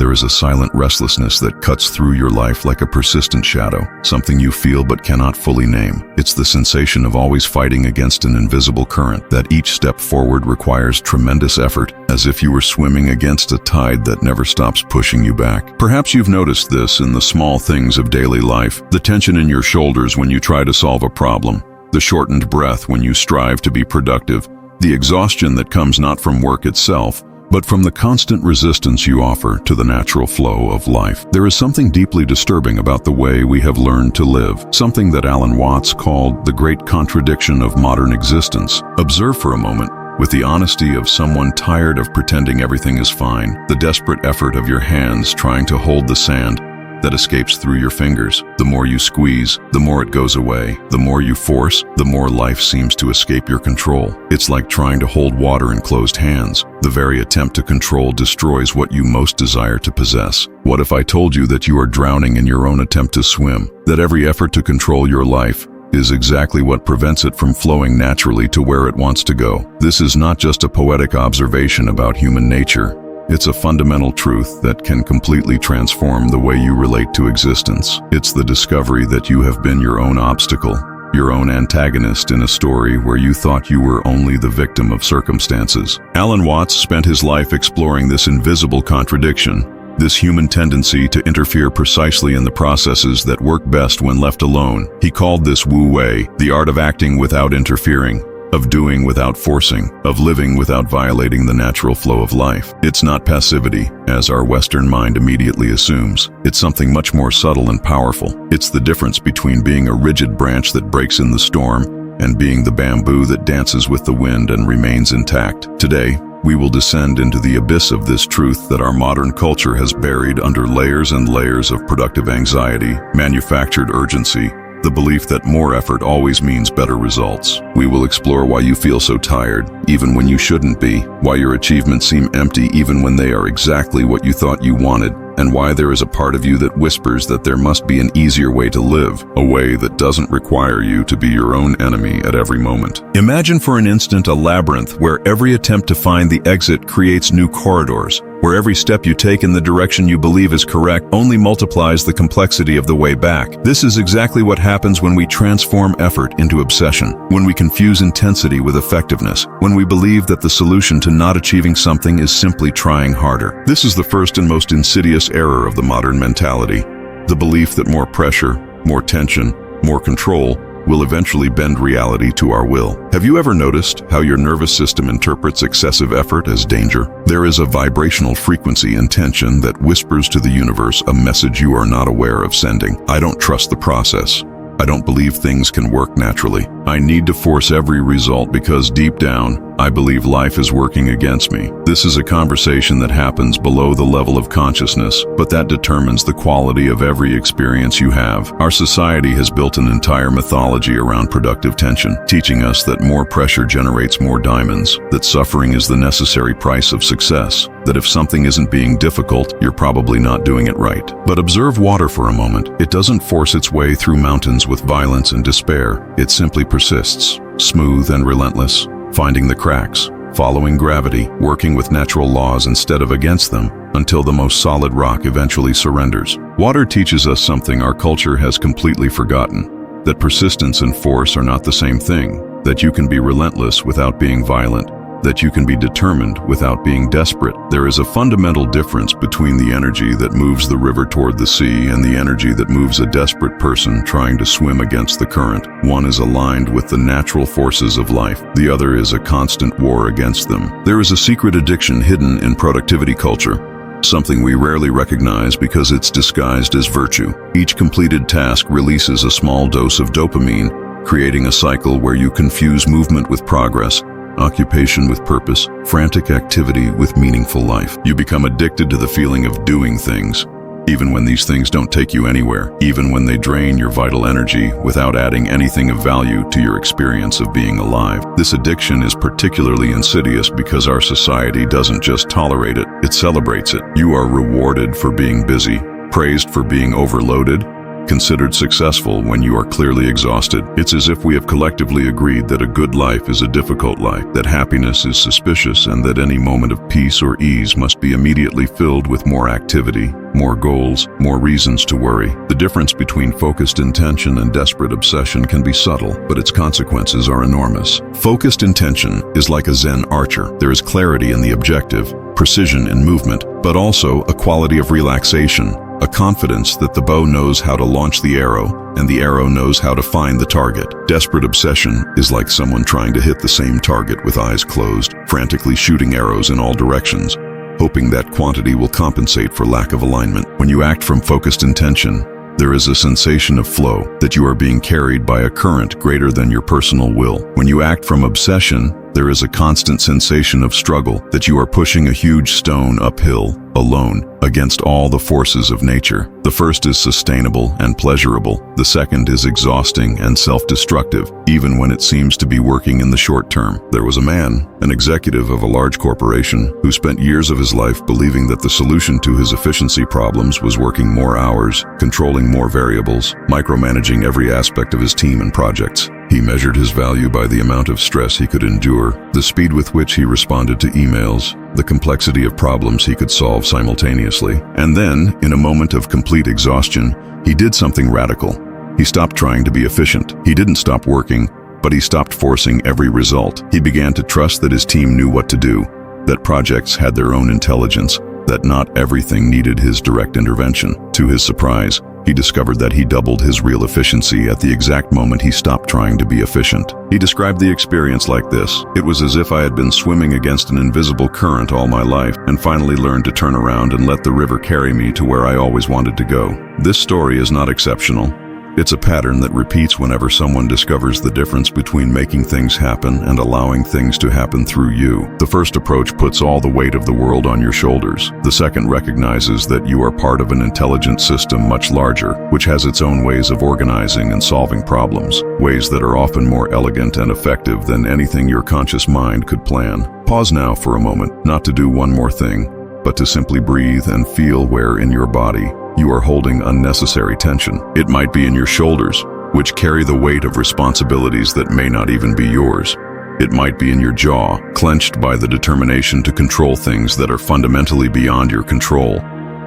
there is a silent restlessness that cuts through your life like a persistent shadow, something you feel but cannot fully name. It's the sensation of always fighting against an invisible current, that each step forward requires tremendous effort, as if you were swimming against a tide that never stops pushing you back. Perhaps you've noticed this in the small things of daily life: the tension in your shoulders when you try to solve a problem, the shortened breath when you strive to be productive, the exhaustion that comes not from work itself, but from the constant resistance you offer to the natural flow of life. There is something deeply disturbing about the way we have learned to live, something that Alan Watts called the great contradiction of modern existence. Observe for a moment, with the honesty of someone tired of pretending everything is fine, the desperate effort of your hands trying to hold the sand that escapes through your fingers. The more you squeeze, the more it goes away. The more you force, the more life seems to escape your control. It's like trying to hold water in closed hands. The very attempt to control destroys what you most desire to possess. What if I told you that you are drowning in your own attempt to swim? That every effort to control your life is exactly what prevents it from flowing naturally to where it wants to go. This is not just a poetic observation about human nature. It's a fundamental truth that can completely transform the way you relate to existence. It's the discovery that you have been your own obstacle, your own antagonist in a story where you thought you were only the victim of circumstances. Alan Watts spent his life exploring this invisible contradiction, this human tendency to interfere precisely in the processes that work best when left alone. He called this Wu Wei, the art of acting without interfering, of doing without forcing, of living without violating the natural flow of life. It's not passivity, as our Western mind immediately assumes. It's something much more subtle and powerful. It's the difference between being a rigid branch that breaks in the storm and being the bamboo that dances with the wind and remains intact. Today, we will descend into the abyss of this truth that our modern culture has buried under layers and layers of productive anxiety, manufactured urgency, the belief that more effort always means better results. We will explore why you feel so tired, even when you shouldn't be, why your achievements seem empty even when they are exactly what you thought you wanted, and why there is a part of you that whispers that there must be an easier way to live, a way that doesn't require you to be your own enemy at every moment. Imagine for an instant a labyrinth where every attempt to find the exit creates new corridors, where every step you take in the direction you believe is correct only multiplies the complexity of the way back. This is exactly what happens when we transform effort into obsession, when we confuse intensity with effectiveness, when we believe that the solution to not achieving something is simply trying harder. This is the first and most insidious error of the modern mentality, the belief that more pressure, more tension, more control will eventually bend reality to our will. Have you ever noticed how your nervous system interprets excessive effort as danger? There is a vibrational frequency and tension that whispers to the universe a message you are not aware of sending. I don't trust the process. I don't believe things can work naturally. I need to force every result because deep down, I believe life is working against me. This is a conversation that happens below the level of consciousness, but that determines the quality of every experience you have. Our society has built an entire mythology around productive tension, teaching us that more pressure generates more diamonds, that suffering is the necessary price of success, that if something isn't being difficult, you're probably not doing it right. But observe water for a moment. It doesn't force its way through mountains with violence and despair. It simply persists, smooth and relentless, finding the cracks, following gravity, working with natural laws instead of against them, until the most solid rock eventually surrenders. Water teaches us something our culture has completely forgotten, that persistence and force are not the same thing, that you can be relentless without being violent, that you can be determined without being desperate. There is a fundamental difference between the energy that moves the river toward the sea and the energy that moves a desperate person trying to swim against the current. One is aligned with the natural forces of life. The other is a constant war against them. There is a secret addiction hidden in productivity culture, something we rarely recognize because it's disguised as virtue. Each completed task releases a small dose of dopamine, creating a cycle where you confuse movement with progress, occupation with purpose, frantic activity with meaningful life. You become addicted to the feeling of doing things, even when these things don't take you anywhere, even when they drain your vital energy without adding anything of value to your experience of being alive. This addiction is particularly insidious because our society doesn't just tolerate it, it celebrates it. You are rewarded for being busy, praised for being overloaded, considered successful when you are clearly exhausted. It's as if we have collectively agreed that a good life is a difficult life, that happiness is suspicious, and that any moment of peace or ease must be immediately filled with more activity, more goals, more reasons to worry. The difference between focused intention and desperate obsession can be subtle, but its consequences are enormous. Focused intention is like a Zen archer. There is clarity in the objective, precision in movement, but also a quality of relaxation, a confidence that the bow knows how to launch the arrow, and the arrow knows how to find the target. Desperate obsession is like someone trying to hit the same target with eyes closed, frantically shooting arrows in all directions, hoping that quantity will compensate for lack of alignment. When you act from focused intention, there is a sensation of flow, that you are being carried by a current greater than your personal will. When you act from obsession, there is a constant sensation of struggle, that you are pushing a huge stone uphill, alone, against all the forces of nature. The first is sustainable and pleasurable. The second is exhausting and self-destructive, even when it seems to be working in the short term. There was a man, an executive of a large corporation, who spent years of his life believing that the solution to his efficiency problems was working more hours, controlling more variables, micromanaging every aspect of his team and projects. He measured his value by the amount of stress he could endure, the speed with which he responded to emails, the complexity of problems he could solve simultaneously. And then, in a moment of complete exhaustion, he did something radical. He stopped trying to be efficient. He didn't stop working, but he stopped forcing every result. He began to trust that his team knew what to do, that projects had their own intelligence, that not everything needed his direct intervention. To his surprise, he discovered that he doubled his real efficiency at the exact moment he stopped trying to be efficient. He described the experience like this: "It was as if I had been swimming against an invisible current all my life, and finally learned to turn around and let the river carry me to where I always wanted to go." This story is not exceptional. It's a pattern that repeats whenever someone discovers the difference between making things happen and allowing things to happen through you. The first approach puts all the weight of the world on your shoulders. The second recognizes that you are part of an intelligent system much larger, which has its own ways of organizing and solving problems, ways that are often more elegant and effective than anything your conscious mind could plan. Pause now for a moment, not to do one more thing, but to simply breathe and feel where in your body you are holding unnecessary tension. It might be in your shoulders, which carry the weight of responsibilities that may not even be yours. It might be in your jaw, clenched by the determination to control things that are fundamentally beyond your control.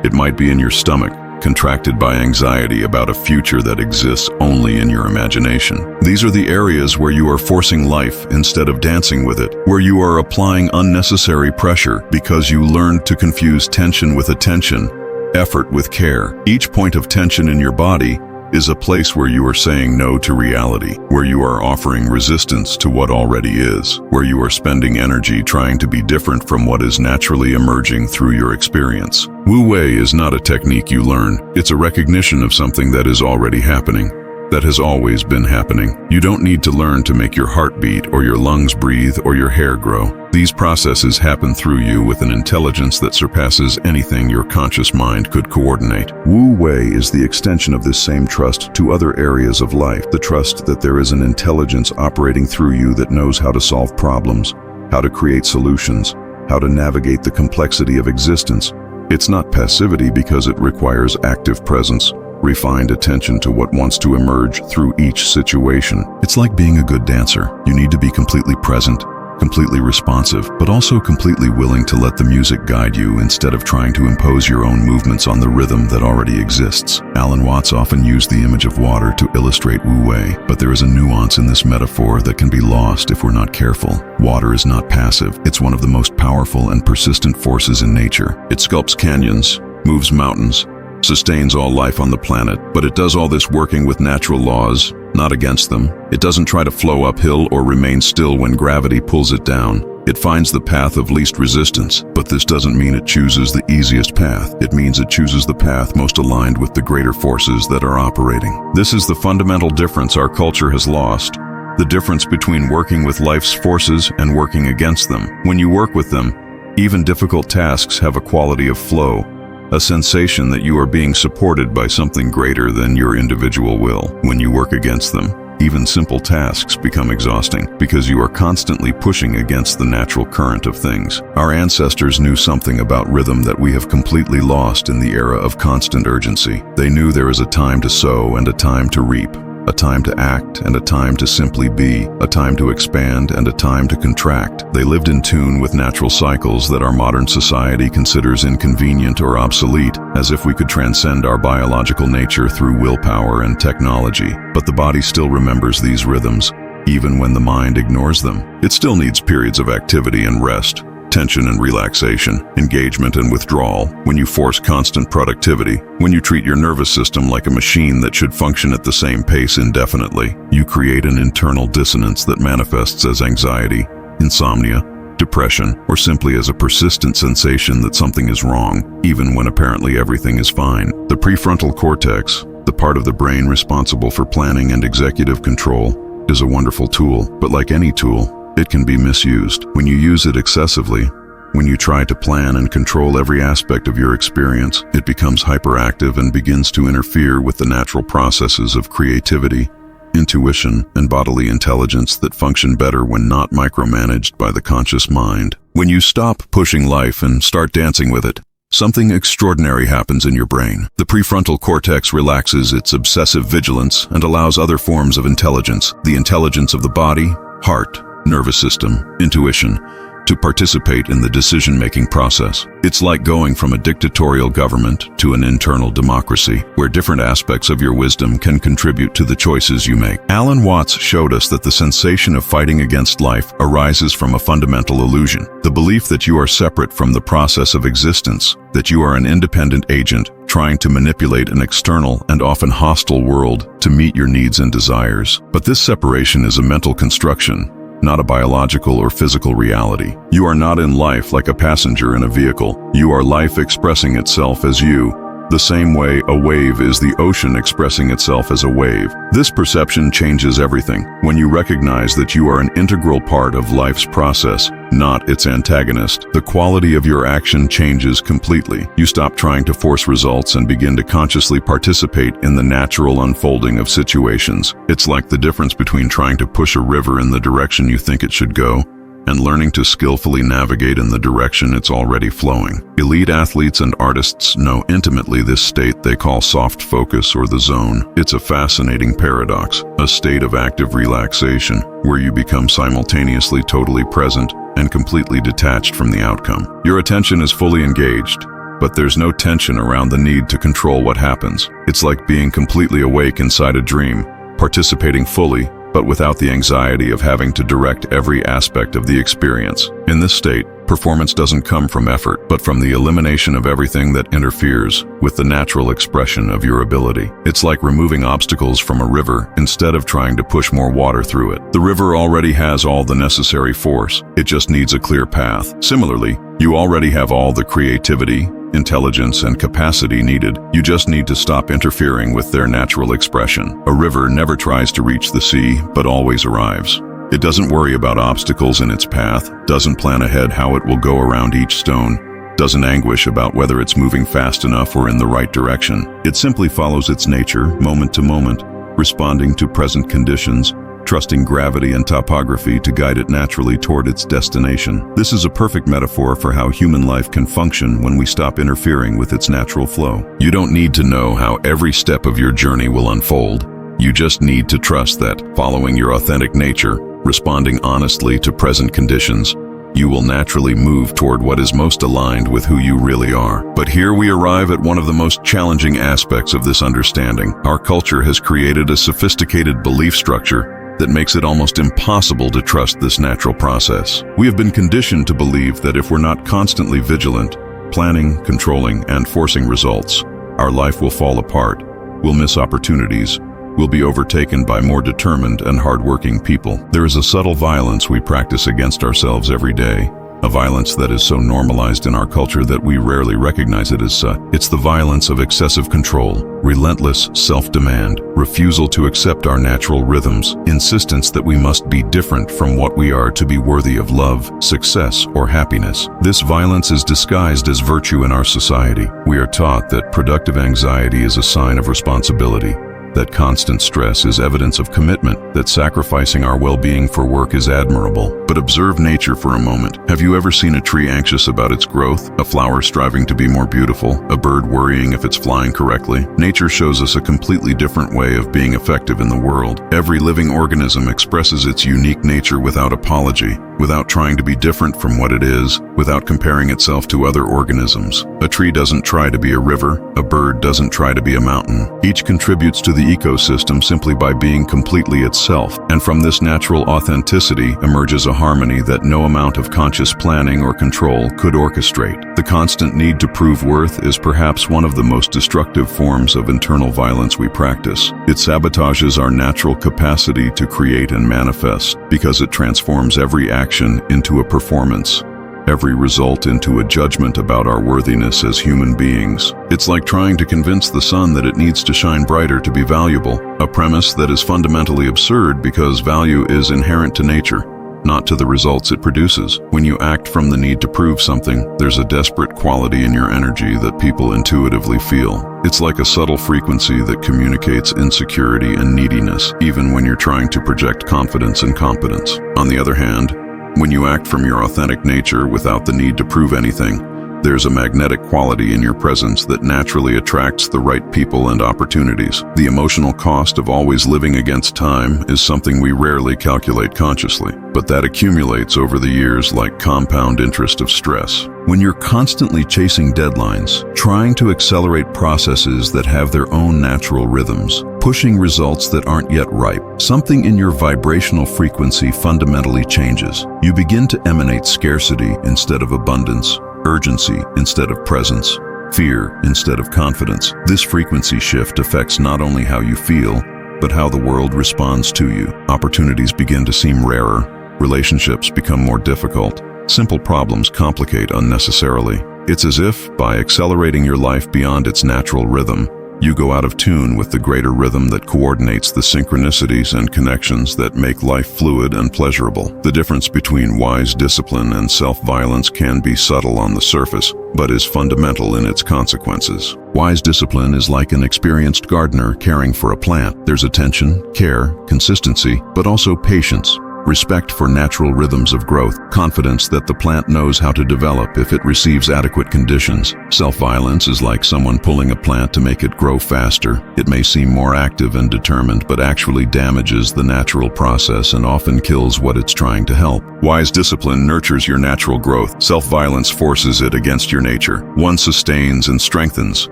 It might be in your stomach, contracted by anxiety about a future that exists only in your imagination. These are the areas where you are forcing life instead of dancing with it, where you are applying unnecessary pressure because you learned to confuse tension with attention, effort with care. Each point of tension in your body is a place where you are saying no to reality, where you are offering resistance to what already is, where you are spending energy trying to be different from what is naturally emerging through your experience. Wu Wei is not a technique you learn. It's a recognition of something that is already happening, that has always been happening. You don't need to learn to make your heart beat or your lungs breathe or your hair grow. These processes happen through you with an intelligence that surpasses anything your conscious mind could coordinate. Wu Wei is the extension of this same trust to other areas of life, the trust that there is an intelligence operating through you that knows how to solve problems, how to create solutions, how to navigate the complexity of existence. It's not passivity because it requires active presence, refined attention to what wants to emerge through each situation. It's like being a good dancer. You need to be completely present, completely responsive, but also completely willing to let the music guide you instead of trying to impose your own movements on the rhythm that already exists. Alan Watts often used the image of water to illustrate Wu Wei, but there is a nuance in this metaphor that can be lost if we're not careful. Water is not passive. It's one of the most powerful and persistent forces in nature. It sculpts canyons, moves mountains, sustains all life on the planet, but it does all this working with natural laws, not against them. It doesn't try to flow uphill or remain still when gravity pulls it down. It finds the path of least resistance, but this doesn't mean it chooses the easiest path. It means it chooses the path most aligned with the greater forces that are operating. This is the fundamental difference our culture has lost. The difference between working with life's forces and working against them. When you work with them, even difficult tasks have a quality of flow, a sensation that you are being supported by something greater than your individual will. When you work against them, Even simple tasks become exhausting because you are constantly pushing against the natural current of things. Our ancestors knew something about rhythm that we have completely lost in the era of constant urgency. They knew there is a time to sow and a time to reap, a time to act and a time to simply be, a time to expand and a time to contract. They lived in tune with natural cycles that our modern society considers inconvenient or obsolete, as if we could transcend our biological nature through willpower and technology. But the body still remembers these rhythms, even when the mind ignores them. It still needs periods of activity and rest, tension and relaxation, engagement and withdrawal. When you force constant productivity, when you treat your nervous system like a machine that should function at the same pace indefinitely, you create an internal dissonance that manifests as anxiety, insomnia, depression, or simply as a persistent sensation that something is wrong, even when apparently everything is fine. The prefrontal cortex, the part of the brain responsible for planning and executive control, is a wonderful tool, but like any tool, it can be misused. When you use it excessively, when you try to plan and control every aspect of your experience, it becomes hyperactive and begins to interfere with the natural processes of creativity, intuition, and bodily intelligence that function better when not micromanaged by the conscious mind. When you stop pushing life and start dancing with it, something extraordinary happens in your brain. The prefrontal cortex relaxes its obsessive vigilance and allows other forms of intelligence, the intelligence of the body, heart, nervous system, intuition, to participate in the decision-making process. It's like going from a dictatorial government to an internal democracy, where different aspects of your wisdom can contribute to the choices you make. Alan Watts showed us that the sensation of fighting against life arises from a fundamental illusion, the belief that you are separate from the process of existence, that you are an independent agent trying to manipulate an external and often hostile world to meet your needs and desires. But this separation is a mental construction, not a biological or physical reality. You are not in life like a passenger in a vehicle. You are life expressing itself as you, the same way a wave is the ocean expressing itself as a wave. This perception changes everything when you recognize that you are an integral part of life's process, not its antagonist. The quality of your action changes completely. You stop trying to force results and begin to consciously participate in the natural unfolding of situations. It's like the difference between trying to push a river in the direction you think it should go and learning to skillfully navigate in the direction it's already flowing. Elite athletes and artists know intimately this state they call soft focus or the zone. It's a fascinating paradox, a state of active relaxation where you become simultaneously totally present and completely detached from the outcome. Your attention is fully engaged, but there's no tension around the need to control what happens. It's like being completely awake inside a dream, participating fully, but without the anxiety of having to direct every aspect of the experience. In this state, performance doesn't come from effort, but from the elimination of everything that interferes with the natural expression of your ability. It's like removing obstacles from a river instead of trying to push more water through it. The river already has all the necessary force. It just needs a clear path. Similarly, you already have all the creativity, intelligence, and capacity needed. You just need to stop interfering with their natural expression. A river never tries to reach the sea, but always arrives. It doesn't worry about obstacles in its path, doesn't plan ahead how it will go around each stone, doesn't anguish about whether it's moving fast enough or in the right direction. It simply follows its nature, moment to moment, responding to present conditions, trusting gravity and topography to guide it naturally toward its destination. This is a perfect metaphor for how human life can function when we stop interfering with its natural flow. You don't need to know how every step of your journey will unfold. You just need to trust that, following your authentic nature, responding honestly to present conditions, you will naturally move toward what is most aligned with who you really are. But here we arrive at one of the most challenging aspects of this understanding. Our culture has created a sophisticated belief structure that makes it almost impossible to trust this natural process. We have been conditioned to believe that if we're not constantly vigilant, planning, controlling, and forcing results, our life will fall apart, we'll miss opportunities, we'll be overtaken by more determined and hardworking people. There is a subtle violence we practice against ourselves every day, a violence that is so normalized in our culture that we rarely recognize it as such. It's the violence of excessive control, relentless self-demand, refusal to accept our natural rhythms, insistence that we must be different from what we are to be worthy of love, success, or happiness. This violence is disguised as virtue in our society. We are taught that productive anxiety is a sign of responsibility, that constant stress is evidence of commitment, that sacrificing our well-being for work is admirable. But observe nature for a moment. Have you ever seen a tree anxious about its growth, a flower striving to be more beautiful, a bird worrying if it's flying correctly? Nature shows us a completely different way of being effective in the world. Every living organism expresses its unique nature without apology, without trying to be different from what it is, without comparing itself to other organisms. A tree doesn't try to be a river, a bird doesn't try to be a mountain. Each contributes to the ecosystem simply by being completely itself, and from this natural authenticity emerges a harmony that no amount of conscious planning or control could orchestrate. The constant need to prove worth is perhaps one of the most destructive forms of internal violence we practice. It sabotages our natural capacity to create and manifest, because it transforms every action into a performance, every result into a judgment about our worthiness as human beings. It's like trying to convince the sun that it needs to shine brighter to be valuable, a premise that is fundamentally absurd because value is inherent to nature, not to the results it produces. When you act from the need to prove something, there's a desperate quality in your energy that people intuitively feel. It's like a subtle frequency that communicates insecurity and neediness, even when you're trying to project confidence and competence. On the other hand, when you act from your authentic nature without the need to prove anything, there's a magnetic quality in your presence that naturally attracts the right people and opportunities. The emotional cost of always living against time is something we rarely calculate consciously, but that accumulates over the years like compound interest of stress. When you're constantly chasing deadlines, trying to accelerate processes that have their own natural rhythms, pushing results that aren't yet ripe, something in your vibrational frequency fundamentally changes. You begin to emanate scarcity instead of abundance, urgency instead of presence, fear instead of confidence. This frequency shift affects not only how you feel, but how the world responds to you. Opportunities begin to seem rarer, relationships become more difficult, simple problems complicate unnecessarily. It's as if, by accelerating your life beyond its natural rhythm, you go out of tune with the greater rhythm that coordinates the synchronicities and connections that make life fluid and pleasurable. The difference between wise discipline and self-violence can be subtle on the surface, but is fundamental in its consequences. Wise discipline is like an experienced gardener caring for a plant. There's attention, care, consistency, but also patience, respect for natural rhythms of growth, confidence that the plant knows how to develop if it receives adequate conditions. Self-violence is like someone pulling a plant to make it grow faster. It may seem more active and determined, but actually damages the natural process and often kills what it's trying to help. Wise discipline nurtures your natural growth. Self-violence forces it against your nature. One sustains and strengthens,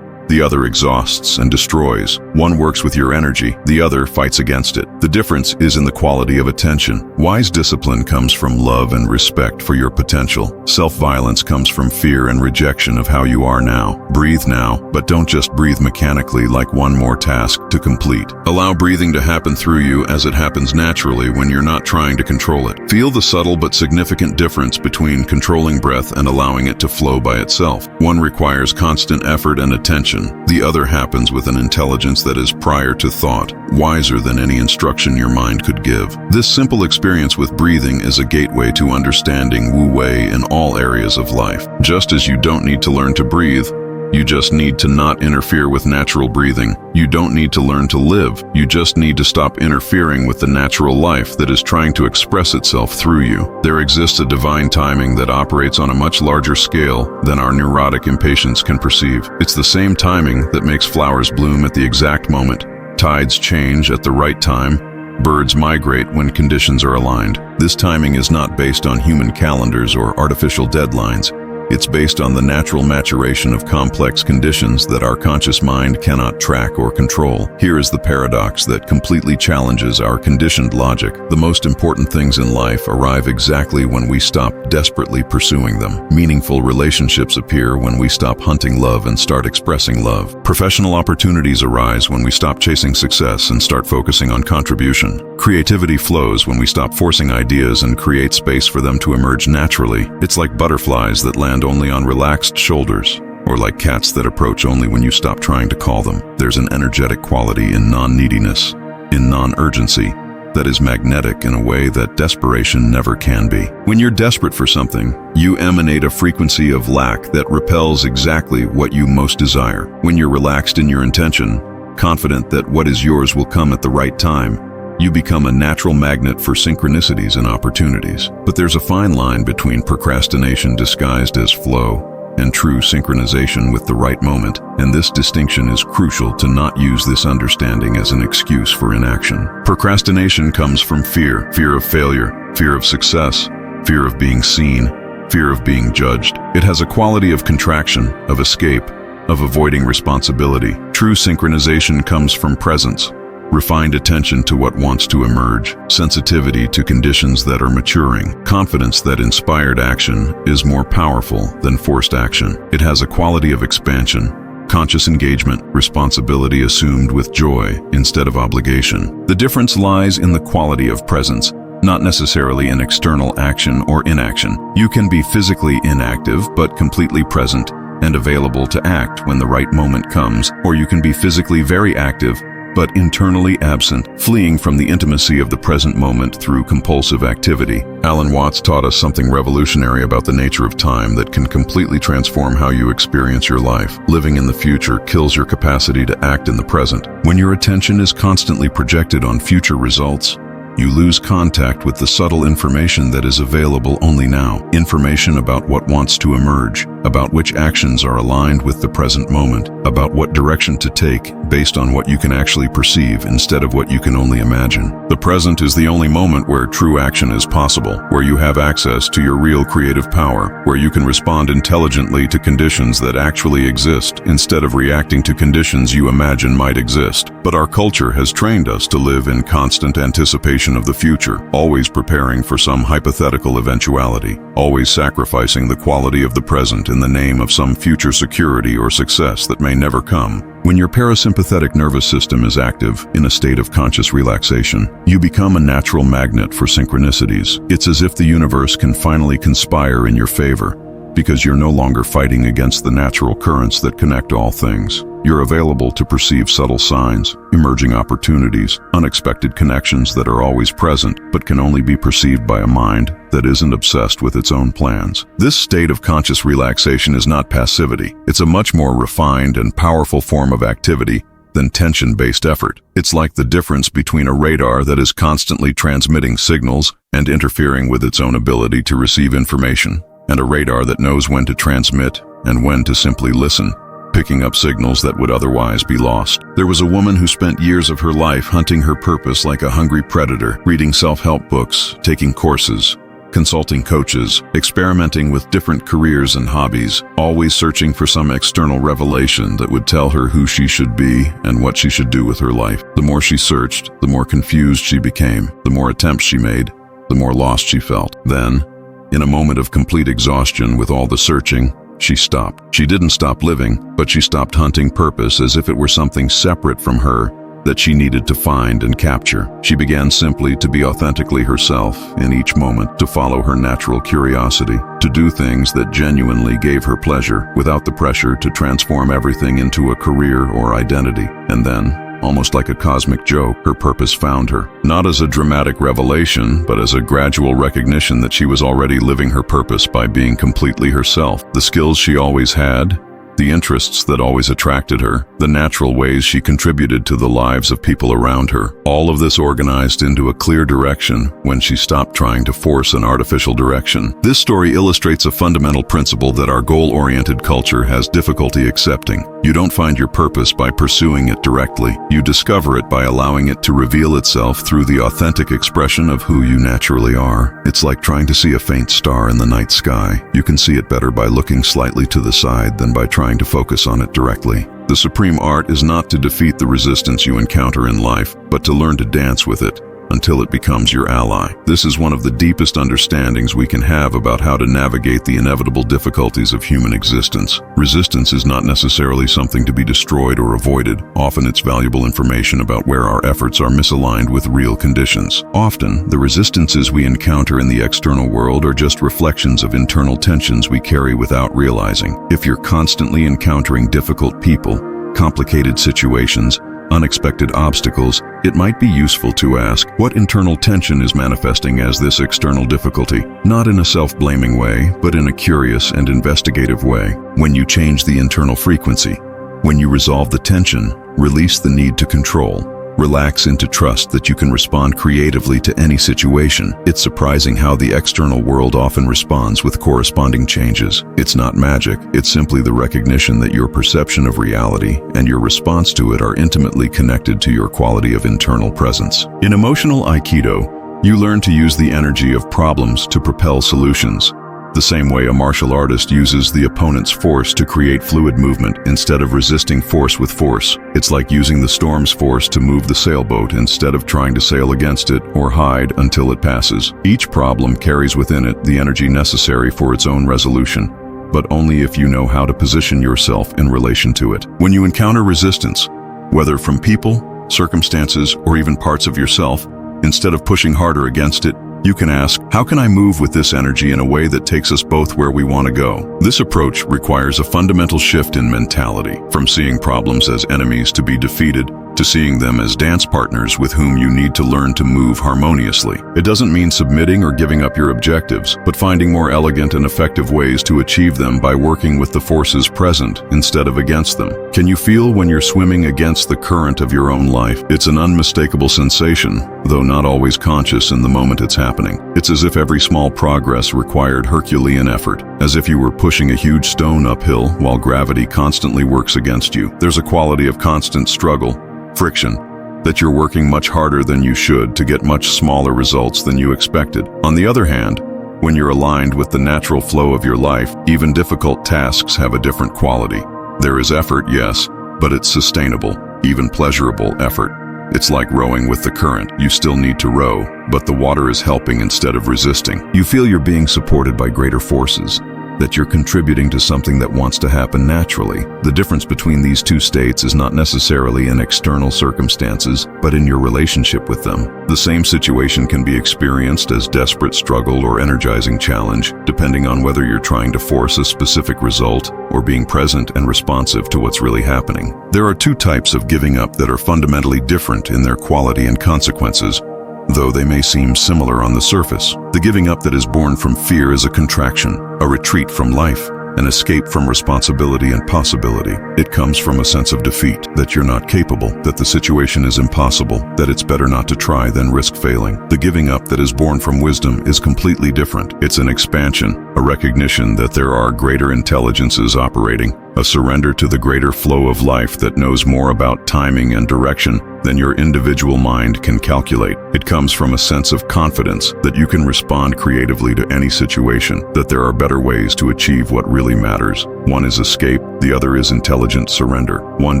the other exhausts and destroys. One works with your energy, the other fights against it. The difference is in the quality of attention. Wise discipline comes from love and respect for your potential. Self-violence comes from fear and rejection of how you are now. Breathe now, but don't just breathe mechanically like one more task to complete. Allow breathing to happen through you as it happens naturally when you're not trying to control it. Feel the subtle but significant difference between controlling breath and allowing it to flow by itself. One requires constant effort and attention. The other happens with an intelligence that is prior to thought, wiser than any instruction your mind could give. This simple experience with breathing is a gateway to understanding Wu Wei in all areas of life. Just as you don't need to learn to breathe, you just need to not interfere with natural breathing. You don't need to learn to live. You just need to stop interfering with the natural life that is trying to express itself through you. There exists a divine timing that operates on a much larger scale than our neurotic impatience can perceive. It's the same timing that makes flowers bloom at the exact moment, tides change at the right time, birds migrate when conditions are aligned. This timing is not based on human calendars or artificial deadlines. It's based on the natural maturation of complex conditions that our conscious mind cannot track or control. Here is the paradox that completely challenges our conditioned logic. The most important things in life arrive exactly when we stop desperately pursuing them. Meaningful relationships appear when we stop hunting love and start expressing love. Professional opportunities arise when we stop chasing success and start focusing on contribution. Creativity flows when we stop forcing ideas and create space for them to emerge naturally. It's like butterflies that land only on relaxed shoulders, or like cats that approach only when you stop trying to call them. There's an energetic quality in non-neediness, in non-urgency, that is magnetic in a way that desperation never can be. When you're desperate for something, you emanate a frequency of lack that repels exactly what you most desire. When you're relaxed in your intention, confident that what is yours will come at the right time. You become a natural magnet for synchronicities and opportunities. But there's a fine line between procrastination disguised as flow and true synchronization with the right moment, and this distinction is crucial to not use this understanding as an excuse for inaction. Procrastination comes from fear of failure, fear of success, fear of being seen, fear of being judged. It has a quality of contraction, of escape, of avoiding responsibility. True synchronization comes from presence, refined attention to what wants to emerge, sensitivity to conditions that are maturing, confidence that inspired action is more powerful than forced action. It has a quality of expansion, conscious engagement, responsibility assumed with joy instead of obligation. The difference lies in the quality of presence, not necessarily in external action or inaction. You can be physically inactive but completely present and available to act when the right moment comes, or you can be physically very active but internally absent, fleeing from the intimacy of the present moment through compulsive activity. Alan Watts taught us something revolutionary about the nature of time that can completely transform how you experience your life. Living in the future kills your capacity to act in the present. When your attention is constantly projected on future results, you lose contact with the subtle information that is available only now. Information about what wants to emerge, about which actions are aligned with the present moment, about what direction to take based on what you can actually perceive instead of what you can only imagine. The present is the only moment where true action is possible, where you have access to your real creative power, where you can respond intelligently to conditions that actually exist instead of reacting to conditions you imagine might exist. But our culture has trained us to live in constant anticipation of the future, always preparing for some hypothetical eventuality, always sacrificing the quality of the present in the name of some future security or success that may never come. When your parasympathetic nervous system is active, in a state of conscious relaxation, you become a natural magnet for synchronicities. It's as if the universe can finally conspire in your favor, because you're no longer fighting against the natural currents that connect all things. You're available to perceive subtle signs, emerging opportunities, unexpected connections that are always present but can only be perceived by a mind that isn't obsessed with its own plans. This state of conscious relaxation is not passivity. It's a much more refined and powerful form of activity than tension-based effort. It's like the difference between a radar that is constantly transmitting signals and interfering with its own ability to receive information, and a radar that knows when to transmit and when to simply listen, picking up signals that would otherwise be lost. There was a woman who spent years of her life hunting her purpose like a hungry predator, reading self-help books, taking courses, consulting coaches, experimenting with different careers and hobbies, always searching for some external revelation that would tell her who she should be and what she should do with her life. The more she searched, the more confused she became. The more attempts she made, the more lost she felt. Then, in a moment of complete exhaustion with all the searching, she stopped. She didn't stop living, but she stopped hunting purpose as if it were something separate from her that she needed to find and capture. She began simply to be authentically herself in each moment, to follow her natural curiosity, to do things that genuinely gave her pleasure without the pressure to transform everything into a career or identity. And then, almost like a cosmic joke, her purpose found her. Not as a dramatic revelation, but as a gradual recognition that she was already living her purpose by being completely herself. The skills she always had, the interests that always attracted her, the natural ways she contributed to the lives of people around her. All of this organized into a clear direction when she stopped trying to force an artificial direction. This story illustrates a fundamental principle that our goal-oriented culture has difficulty accepting. You don't find your purpose by pursuing it directly. You discover it by allowing it to reveal itself through the authentic expression of who you naturally are. It's like trying to see a faint star in the night sky. You can see it better by looking slightly to the side than by trying to focus on it directly. The supreme art is not to defeat the resistance you encounter in life, but to learn to dance with it until it becomes your ally. This is one of the deepest understandings we can have about how to navigate the inevitable difficulties of human existence. Resistance is not necessarily something to be destroyed or avoided. Often it's valuable information about where our efforts are misaligned with real conditions. Often, the resistances we encounter in the external world are just reflections of internal tensions we carry without realizing. If you're constantly encountering difficult people, complicated situations, unexpected obstacles, it might be useful to ask, what internal tension is manifesting as this external difficulty? Not in a self-blaming way, but in a curious and investigative way. When you change the internal frequency, when you resolve the tension, Release the need to control. Relax into trust that you can respond creatively to any situation. It's surprising how the external world often responds with corresponding changes. It's not magic, it's simply the recognition that your perception of reality and your response to it are intimately connected to your quality of internal presence. In emotional Aikido, you learn to use the energy of problems to propel solutions. The same way a martial artist uses the opponent's force to create fluid movement instead of resisting force with force. It's like using the storm's force to move the sailboat instead of trying to sail against it or hide until it passes. Each problem carries within it the energy necessary for its own resolution, but only if you know how to position yourself in relation to it. When you encounter resistance, whether from people, circumstances, or even parts of yourself, instead of pushing harder against it, you can ask, how can I move with this energy in a way that takes us both where we want to go? This approach requires a fundamental shift in mentality, from seeing problems as enemies to be defeated, to seeing them as dance partners with whom you need to learn to move harmoniously. It doesn't mean submitting or giving up your objectives, but finding more elegant and effective ways to achieve them by working with the forces present instead of against them. Can you feel when you're swimming against the current of your own life? It's an unmistakable sensation, though not always conscious in the moment it's happening. It's as if every small progress required Herculean effort, as if you were pushing a huge stone uphill while gravity constantly works against you. There's a quality of constant struggle, friction, that you're working much harder than you should to get much smaller results than you expected. On the other hand, when you're aligned with the natural flow of your life, even difficult tasks have a different quality. There is effort, yes, but it's sustainable, even pleasurable effort. It's like rowing with the current. You still need to row, but the water is helping instead of resisting. You feel you're being supported by greater forces, that you're contributing to something that wants to happen naturally. The difference between these two states is not necessarily in external circumstances, but in your relationship with them. The same situation can be experienced as desperate struggle or energizing challenge, depending on whether you're trying to force a specific result or being present and responsive to what's really happening. There are two types of giving up that are fundamentally different in their quality and consequences, though they may seem similar on the surface. The giving up that is born from fear is a contraction, a retreat from life, an escape from responsibility and possibility. It comes from a sense of defeat, that you're not capable, that the situation is impossible, that it's better not to try than risk failing. The giving up that is born from wisdom is completely different. It's an expansion, a recognition that there are greater intelligences operating, a surrender to the greater flow of life that knows more about timing and direction than your individual mind can calculate. It comes from a sense of confidence that you can respond creatively to any situation, that there are better ways to achieve what really matters. One is escape, the other is intelligent surrender. One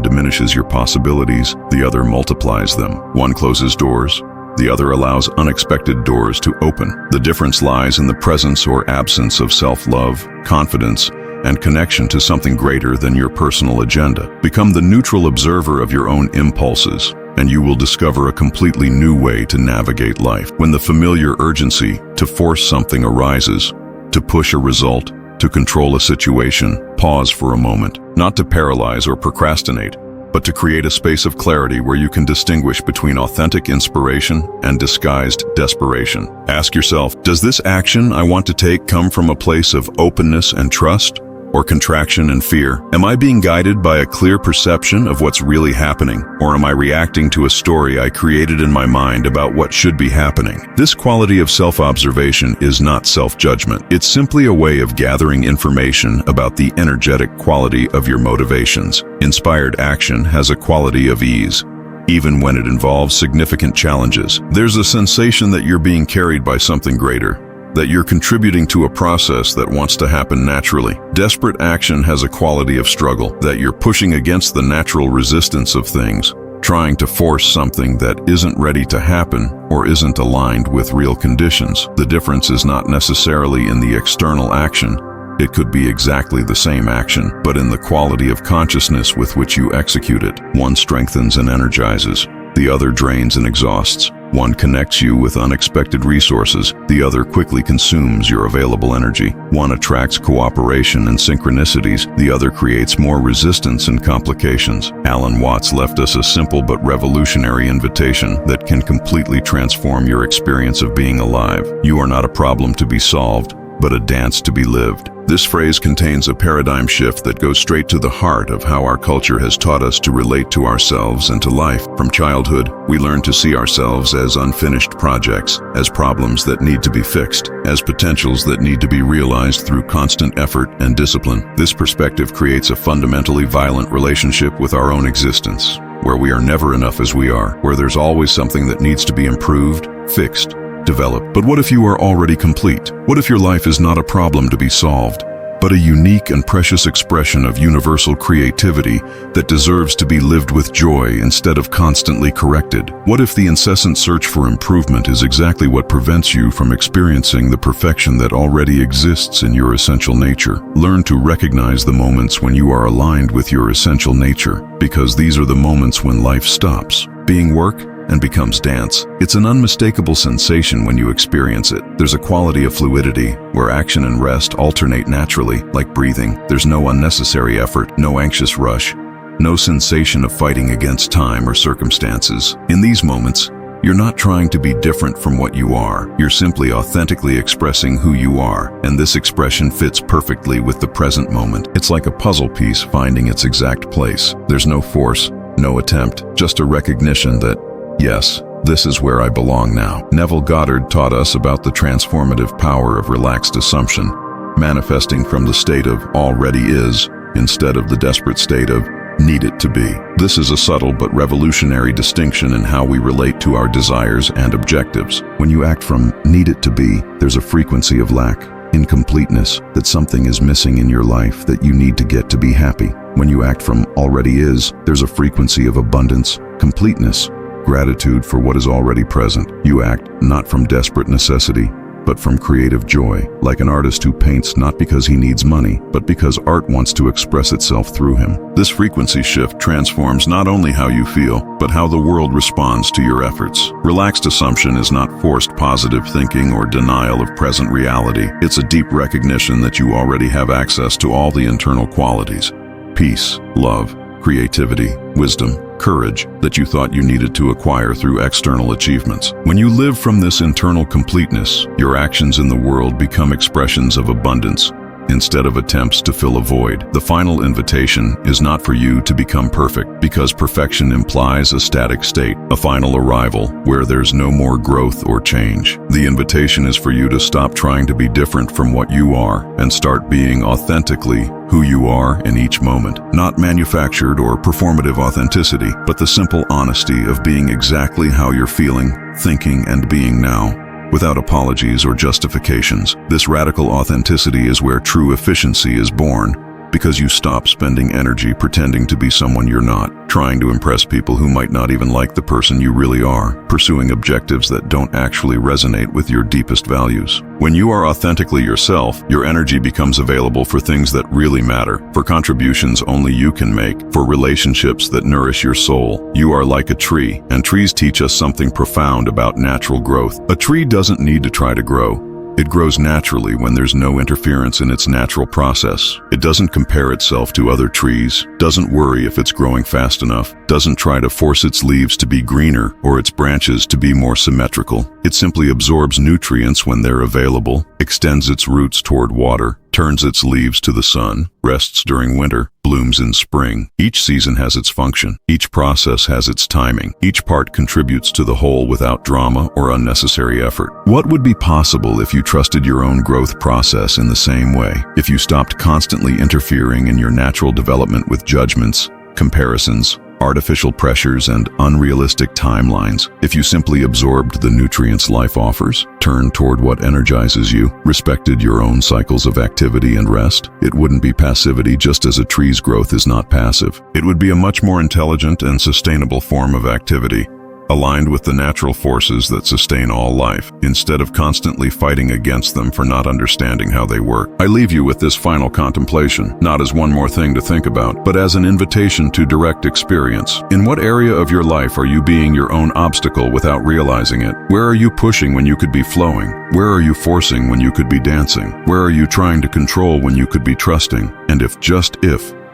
diminishes your possibilities, the other multiplies them. One closes doors, the other allows unexpected doors to open. The difference lies in the presence or absence of self-love, confidence, and connection to something greater than your personal agenda. Become the neutral observer of your own impulses, and you will discover a completely new way to navigate life. When the familiar urgency to force something arises, to push a result, to control a situation, pause for a moment, not to paralyze or procrastinate, but to create a space of clarity where you can distinguish between authentic inspiration and disguised desperation. Ask yourself, does this action I want to take come from a place of openness and trust, or contraction and fear? Am I being guided by a clear perception of what's really happening, or am I reacting to a story I created in my mind about what should be happening? This quality of self-observation is not self-judgment. It's simply a way of gathering information about the energetic quality of your motivations. Inspired action has a quality of ease, even when it involves significant challenges. There's a sensation that you're being carried by something greater, that you're contributing to a process that wants to happen naturally. Desperate action has a quality of struggle, that you're pushing against the natural resistance of things, trying to force something that isn't ready to happen or isn't aligned with real conditions. The difference is not necessarily in the external action. It could be exactly the same action, but in the quality of consciousness with which you execute it. One strengthens and energizes, the other drains and exhausts. One connects you with unexpected resources, the other quickly consumes your available energy. One attracts cooperation and synchronicities, the other creates more resistance and complications. Alan Watts left us a simple but revolutionary invitation that can completely transform your experience of being alive. You are not a problem to be solved, but a dance to be lived. This phrase contains a paradigm shift that goes straight to the heart of how our culture has taught us to relate to ourselves and to life. From childhood, we learn to see ourselves as unfinished projects, as problems that need to be fixed, as potentials that need to be realized through constant effort and discipline. This perspective creates a fundamentally violent relationship with our own existence, where we are never enough as we are, where there's always something that needs to be improved, fixed, developed. But what if you are already complete? What if your life is not a problem to be solved, but a unique and precious expression of universal creativity that deserves to be lived with joy instead of constantly corrected? What if the incessant search for improvement is exactly what prevents you from experiencing the perfection that already exists in your essential nature? Learn to recognize the moments when you are aligned with your essential nature, because these are the moments when life stops being work and becomes dance. It's an unmistakable sensation when you experience it. There's a quality of fluidity where action and rest alternate naturally, like breathing. There's no unnecessary effort, no anxious rush, no sensation of fighting against time or circumstances. In these moments, you're not trying to be different from what you are. You're simply authentically expressing who you are, and this expression fits perfectly with the present moment. It's like a puzzle piece finding its exact place. There's no force, no attempt, just a recognition that, yes, this is where I belong now. Neville Goddard taught us about the transformative power of relaxed assumption, manifesting from the state of already is instead of the desperate state of need it to be. This is a subtle but revolutionary distinction in how we relate to our desires and objectives. When you act from need it to be, there's a frequency of lack, incompleteness, that something is missing in your life that you need to get to be happy. When you act from already is, there's a frequency of abundance, completeness, gratitude for what is already present. You act not from desperate necessity, but from creative joy, like an artist who paints not because he needs money, but because art wants to express itself through him. This frequency shift transforms not only how you feel, but how the world responds to your efforts. Relaxed assumption is not forced positive thinking or denial of present reality. It's a deep recognition that you already have access to all the internal qualities: peace, love, creativity, wisdom, courage that you thought you needed to acquire through external achievements. When you live from this internal completeness, your actions in the world become expressions of abundance instead of attempts to fill a void. The final invitation is not for you to become perfect, because perfection implies a static state, a final arrival where there's no more growth or change. The invitation is for you to stop trying to be different from what you are and start being authentically who you are in each moment. Not manufactured or performative authenticity, but the simple honesty of being exactly how you're feeling, thinking, and being now, without apologies or justifications. This radical authenticity is where true efficiency is born, because you stop spending energy pretending to be someone you're not, trying to impress people who might not even like the person you really are, pursuing objectives that don't actually resonate with your deepest values. When you are authentically yourself, your energy becomes available for things that really matter, for contributions only you can make, for relationships that nourish your soul. You are like a tree, and trees teach us something profound about natural growth. A tree doesn't need to try to grow. It grows naturally when there's no interference in its natural process. It doesn't compare itself to other trees, doesn't worry if it's growing fast enough, doesn't try to force its leaves to be greener or its branches to be more symmetrical. It simply absorbs nutrients when they're available, extends its roots toward water, turns its leaves to the sun, rests during winter, blooms in spring. Each season has its function. Each process has its timing. Each part contributes to the whole without drama or unnecessary effort. What would be possible if you trusted your own growth process in the same way? If you stopped constantly interfering in your natural development with judgments, comparisons, artificial pressures, and unrealistic timelines. If you simply absorbed the nutrients life offers, turned toward what energizes you, respected your own cycles of activity and rest, it wouldn't be passivity, just as a tree's growth is not passive. It would be a much more intelligent and sustainable form of activity, aligned with the natural forces that sustain all life, instead of constantly fighting against them for not understanding how they work. I leave you with this final contemplation, not as one more thing to think about, but as an invitation to direct experience. In what area of your life are you being your own obstacle without realizing it? Where are you pushing when you could be flowing? Where are you forcing when you could be dancing? Where are you trying to control when you could be trusting? And if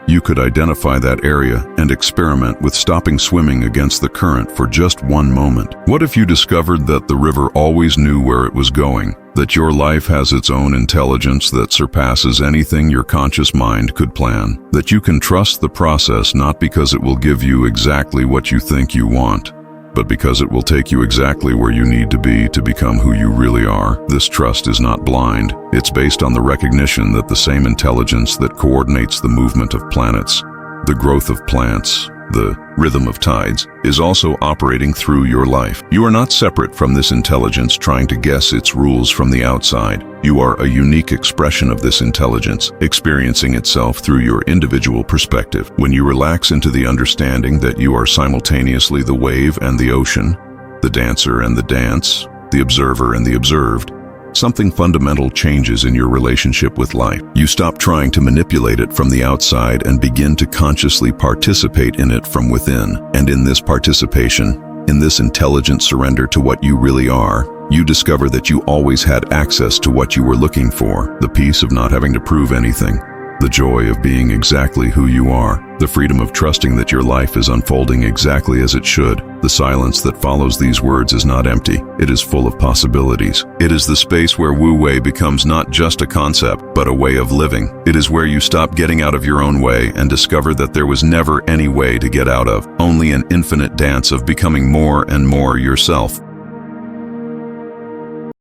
you could identify that area and experiment with stopping swimming against the current for just one moment. What if you discovered that the river always knew where it was going, that your life has its own intelligence that surpasses anything your conscious mind could plan, that you can trust the process not because it will give you exactly what you think you want, but because it will take you exactly where you need to be to become who you really are. This trust is not blind. It's based on the recognition that the same intelligence that coordinates the movement of planets, the growth of plants, the rhythm of tides, is also operating through your life. You are not separate from this intelligence trying to guess its rules from the outside. You are a unique expression of this intelligence, experiencing itself through your individual perspective. When you relax into the understanding that you are simultaneously the wave and the ocean, the dancer and the dance, the observer and the observed, something fundamental changes in your relationship with life. You stop trying to manipulate it from the outside and begin to consciously participate in it from within. And in this participation, in this intelligent surrender to what you really are, you discover that you always had access to what you were looking for, the peace of not having to prove anything, the joy of being exactly who you are, the freedom of trusting that your life is unfolding exactly as it should. The silence that follows these words is not empty. It is full of possibilities. It is the space where wu-wei becomes not just a concept, but a way of living. It is where you stop getting out of your own way and discover that there was never any way to get out of, only an infinite dance of becoming more and more yourself.